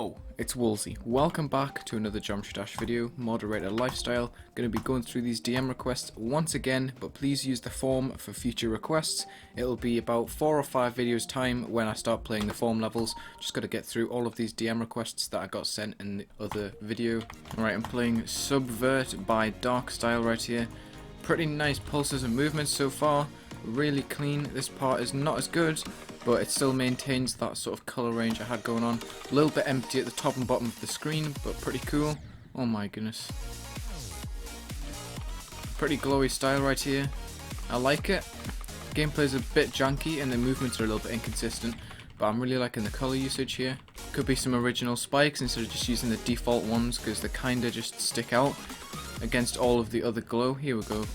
Yo, it's Wulzy. Welcome back to another Geometry Dash video, moderator lifestyle. Going to be going through these DM requests once again, but please use the form for future requests. It'll be about 4 or 5 videos time when I start playing the form levels. Just got to get through all of these DM requests that I got sent in the other video. Alright, I'm playing Subverted by Dark Style right here. Pretty nice pulses and movements so far. Really clean. This part is not as good, but it still maintains that sort of colour range I had going on. A little bit empty at the top and bottom of the screen, but pretty cool. Oh my goodness. Pretty glowy style right here. I like it. Gameplay is a bit janky and the movements are a little bit inconsistent, but I'm really liking the colour usage here. Could be some original spikes instead of just using the default ones, because they kinda just stick out against all of the other glow. Here we go.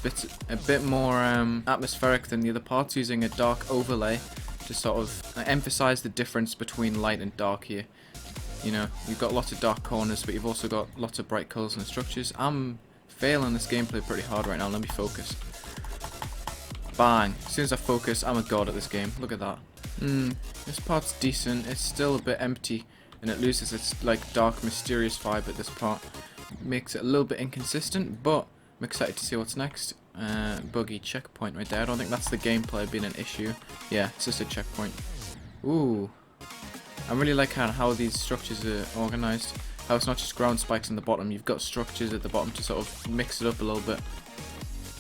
It's a bit more atmospheric than the other parts, using a dark overlay to sort of emphasize the difference between light and dark here. You know, you've got lots of dark corners, but you've also got lots of bright colors and structures. I'm failing this gameplay pretty hard right now. Let me focus. Bang. As soon as I focus, I'm a god at this game. Look at that. This part's decent. It's still a bit empty, and it loses its like dark, mysterious vibe at this part. Makes it a little bit inconsistent, but I'm excited to see what's next. Buggy checkpoint right there. I don't think that's the gameplay being an issue. Yeah, it's just a checkpoint. Ooh. I really like how these structures are organised. How it's not just ground spikes on the bottom. You've got structures at the bottom to sort of mix it up a little bit.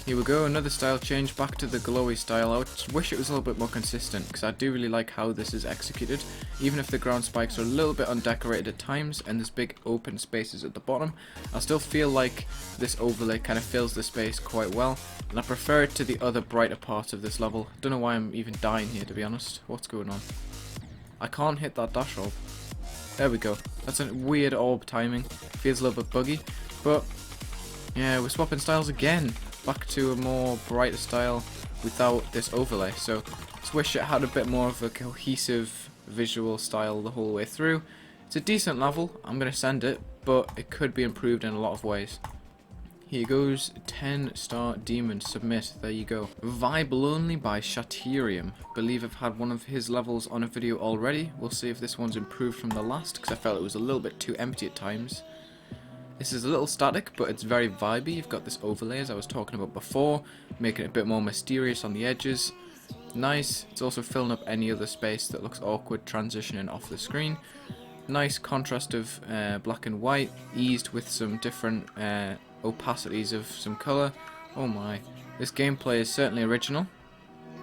Here we go, another style change, back to the glowy style. I wish it was a little bit more consistent, because I do really like how this is executed. Even if the ground spikes are a little bit undecorated at times, and there's big open spaces at the bottom, I still feel like this overlay kind of fills the space quite well, and I prefer it to the other brighter parts of this level. Don't know why I'm even dying here, to be honest. What's going on? I can't hit that dash orb. There we go. That's a weird orb timing. Feels a little bit buggy, but yeah, we're swapping styles again. Back to a more brighter style without this overlay. So just wish it had a bit more of a cohesive visual style the whole way through. It's a decent level, I'm going to send it, but it could be improved in a lot of ways. Here goes 10-star Demon, submit, there you go. Vibe Lonely by Shaterium. Believe I've had one of his levels on a video already. We'll see if this one's improved from the last, because I felt it was a little bit too empty at times. This is a little static, but it's very vibey. You've got this overlay, as I was talking about before, making it a bit more mysterious on the edges. Nice. It's also filling up any other space that looks awkward transitioning off the screen. Nice contrast of black and white, eased with some different opacities of some colour. Oh my. This gameplay is certainly original.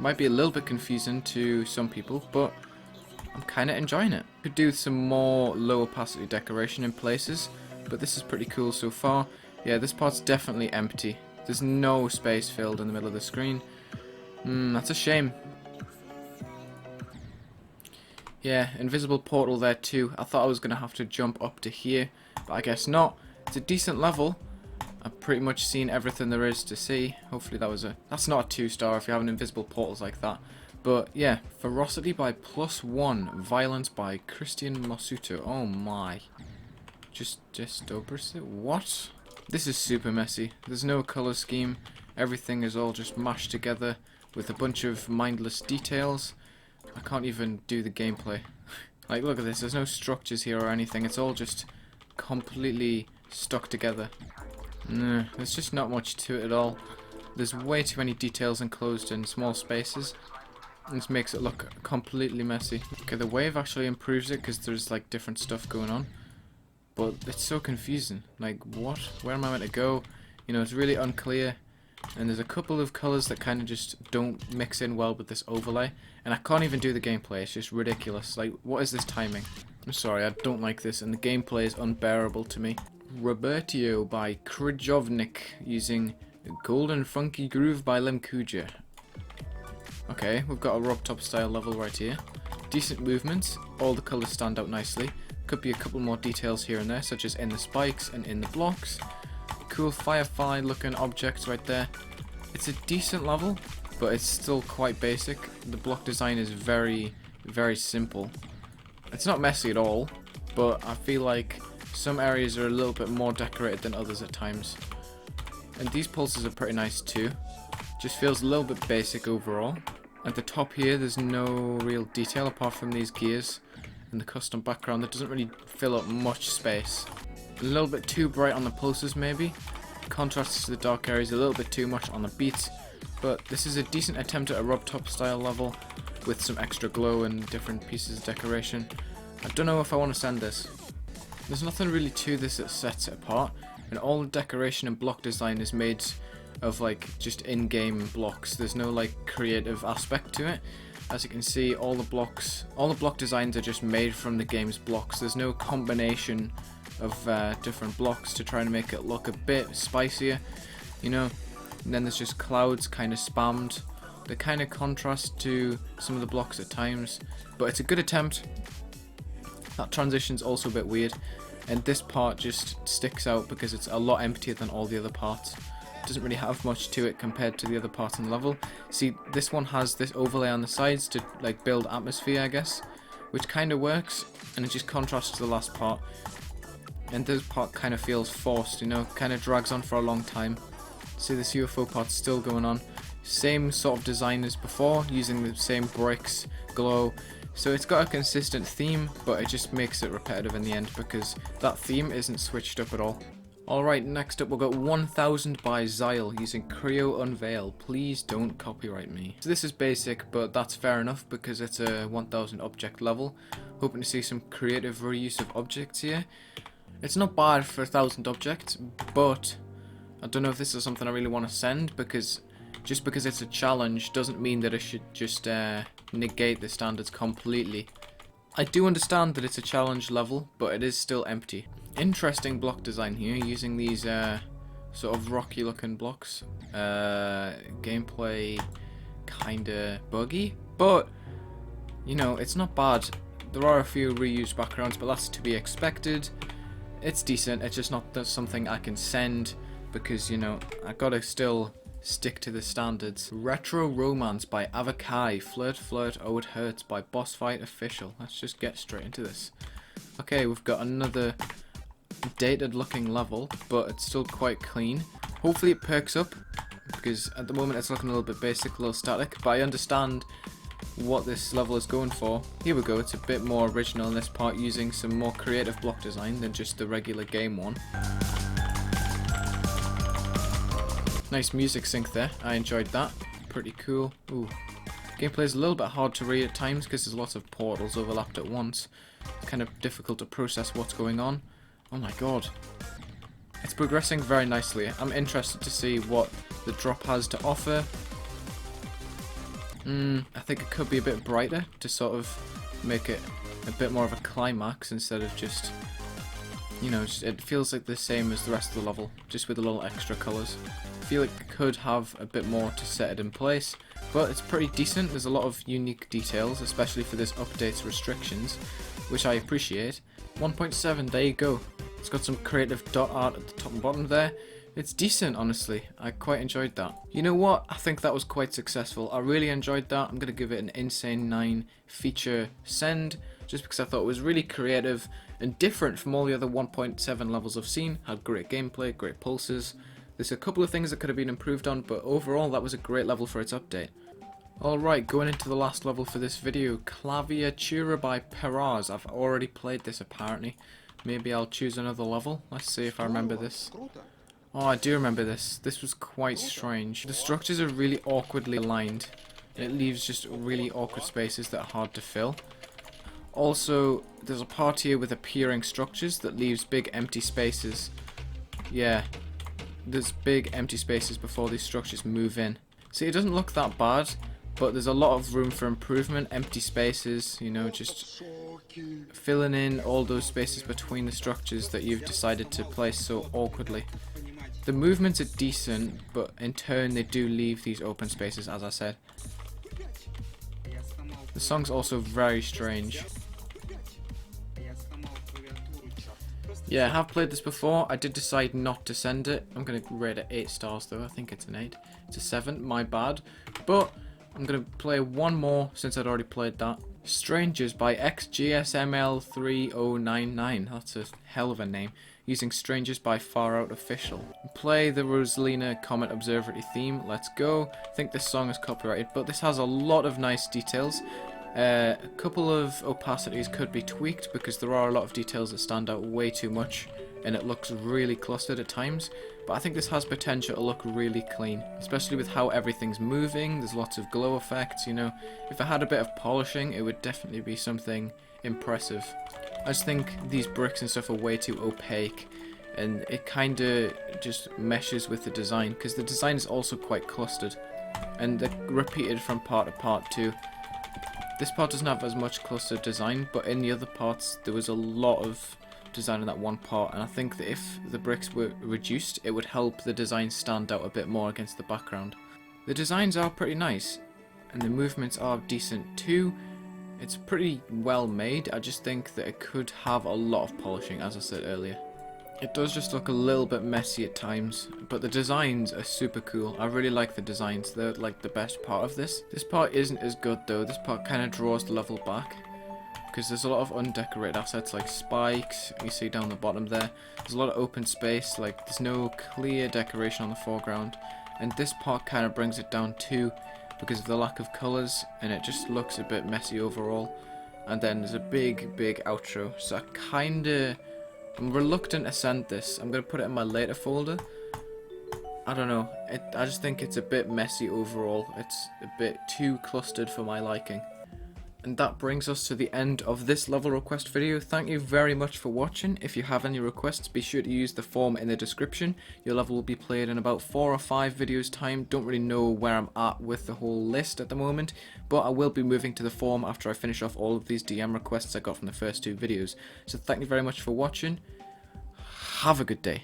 Might be a little bit confusing to some people, but I'm kind of enjoying it. Could do some more low opacity decoration in places, but this is pretty cool so far. Yeah, this part's definitely empty. There's no space filled in the middle of the screen. That's a shame. Yeah, invisible portal there too. I thought I was going to have to jump up to here, but I guess not. It's a decent level. I've pretty much seen everything there is to see. Hopefully that's not a 2-star if you're having invisible portals like that. But yeah, Ferocity by +1, Violence by Christian Masuto. Oh my. Just opposite? What? This is super messy. There's no color scheme. Everything is all just mashed together with a bunch of mindless details. I can't even do the gameplay. Like, look at this. There's no structures here or anything. It's all just completely stuck together. There's just not much to it at all. There's way too many details enclosed in small spaces. This makes it look completely messy. Okay, the wave actually improves it because there's like different stuff going on. But it's so confusing. Like, what? Where am I meant to go? You know, it's really unclear. And there's a couple of colours that kind of just don't mix in well with this overlay. And I can't even do the gameplay. It's just ridiculous. Like, what is this timing? I'm sorry, I don't like this. And the gameplay is unbearable to me. Robertio by Krjovnik, using Golden Funky Groove by Lemkuja. Okay, we've got a rock top style level right here. Decent movements. All the colours stand out nicely. Could be a couple more details here and there, such as in the spikes and in the blocks. Cool firefly looking objects right there. It's a decent level, but it's still quite basic. The block design is very, very simple. It's not messy at all, but I feel like some areas are a little bit more decorated than others at times. And these pulses are pretty nice too. Just feels a little bit basic overall. At the top here, there's no real detail apart from these gears. and the custom background that doesn't really fill up much space. A little bit too bright on the pulses maybe. Contrasts to the dark areas a little bit too much on the beats, but this is a decent attempt at a rub top style level with some extra glow and different pieces of decoration. I don't know if I want to send this. There's nothing really to this that sets it apart, and all the decoration and block design is made of like just in-game blocks. There's no like creative aspect to it. As you can see, all the block designs are just made from the game's blocks. There's no combination of different blocks to try to make it look a bit spicier, you know. And then there's just clouds kind of spammed. They kind of contrast to some of the blocks at times, but it's a good attempt. That transition's also a bit weird, and this part just sticks out because it's a lot emptier than all the other parts. It doesn't really have much to it compared to the other parts in the level. See, this one has this overlay on the sides to like build atmosphere, I guess, which kind of works, and it just contrasts to the last part. And this part kind of feels forced, you know, kind of drags on for a long time. See, this UFO part's still going on. Same sort of design as before, using the same bricks, glow. So it's got a consistent theme, but it just makes it repetitive in the end because that theme isn't switched up at all. Alright, next up we've got 1000 by Xyle using Creo Unveil. Please don't copyright me. So this is basic, but that's fair enough because it's a 1000 object level. Hoping to see some creative reuse of objects here. It's not bad for 1000 objects, but I don't know if this is something I really want to send, because just because it's a challenge doesn't mean that it should just negate the standards completely. I do understand that it's a challenge level, but it is still empty. Interesting block design here, using these sort of rocky looking blocks. Gameplay kinda buggy, but you know, it's not bad. There are a few reused backgrounds, but that's to be expected. It's decent, it's just not something I can send because, you know, I gotta still stick to the standards. Retro Romance by Avakai. Flirt Flirt Oh It Hurts by Boss Fight Official. Let's just get straight into this. Okay, we've got another dated looking level, but it's still quite clean. Hopefully it perks up, because at the moment it's looking a little bit basic, a little static, but I understand what this level is going for. Here we go, it's a bit more original in this part, using some more creative block design than just the regular game one. Nice music sync there, I enjoyed that. Pretty cool. Ooh. Gameplay is a little bit hard to read at times because there's lots of portals overlapped at once. It's kind of difficult to process what's going on. Oh my god. It's progressing very nicely. I'm interested to see what the drop has to offer. I think it could be a bit brighter to sort of make it a bit more of a climax instead of just, you know, it feels like the same as the rest of the level, just with a little extra colours. I feel like it could have a bit more to set it in place, but it's pretty decent. There's a lot of unique details, especially for this update's restrictions, which I appreciate. 1.7, there you go. It's got some creative dot art at the top and bottom there. It's decent, honestly. I quite enjoyed that. You know what? I think that was quite successful. I really enjoyed that. I'm going to give it an Insane 9 feature send, just because I thought it was really creative and different from all the other 1.7 levels I've seen. Had great gameplay, great pulses. There's a couple of things that could have been improved on, but overall that was a great level for its update. Alright, going into the last level for this video, Claviatura by Peraz. I've already played this apparently. Maybe I'll choose another level. Let's see if I remember this. Oh, I do remember this. This was quite strange. The structures are really awkwardly aligned. It leaves just really awkward spaces that are hard to fill. Also, there's a part here with appearing structures that leaves big empty spaces. Yeah, there's big empty spaces before these structures move in. See, it doesn't look that bad, but there's a lot of room for improvement. Empty spaces, you know, just filling in all those spaces between the structures that you've decided to place so awkwardly. The movements are decent, but in turn they do leave these open spaces, as I said. The song's also very strange. Yeah, I have played this before. I did decide not to send it. I'm going to rate it 8 stars though. I think it's an 8. It's a 7, my bad. But I'm going to play one more since I'd already played that. Strangers by XGSML3099. That's a hell of a name. Using Strangers by Far Out Official. Play the Rosalina Comet Observatory theme. Let's go. I think this song is copyrighted, but this has a lot of nice details. A couple of opacities could be tweaked because there are a lot of details that stand out way too much and it looks really clustered at times, but I think this has potential to look really clean, especially with how everything's moving. There's lots of glow effects, you know. If it had a bit of polishing, it would definitely be something impressive. I just think these bricks and stuff are way too opaque, and it kind of just meshes with the design, because the design is also quite clustered, and they're repeated from part to part too. This part doesn't have as much clustered design, but in the other parts there was a lot of design in that one part, and I think that if the bricks were reduced, it would help the design stand out a bit more against the background. The designs are pretty nice, and the movements are decent too. It's pretty well made. I just think that it could have a lot of polishing, as I said earlier. It does just look a little bit messy at times, but the designs are super cool. I really like the designs. They're like the best part of this. This part isn't as good though. This part kind of draws the level back, because there's a lot of undecorated assets like spikes, you see down the bottom there. There's a lot of open space, like there's no clear decoration on the foreground. And this part kind of brings it down too, because of the lack of colours, and it just looks a bit messy overall. And then there's a big outro, so I'm reluctant to send this. I'm going to put it in my later folder. I don't know, I just think it's a bit messy overall. It's a bit too clustered for my liking. And that brings us to the end of this level request video. Thank you very much for watching. If you have any requests, be sure to use the form in the description. Your level will be played in about 4 or 5 videos time. Don't really know where I'm at with the whole list at the moment, but I will be moving to the form after I finish off all of these DM requests I got from the first 2 videos. So thank you very much for watching. Have a good day.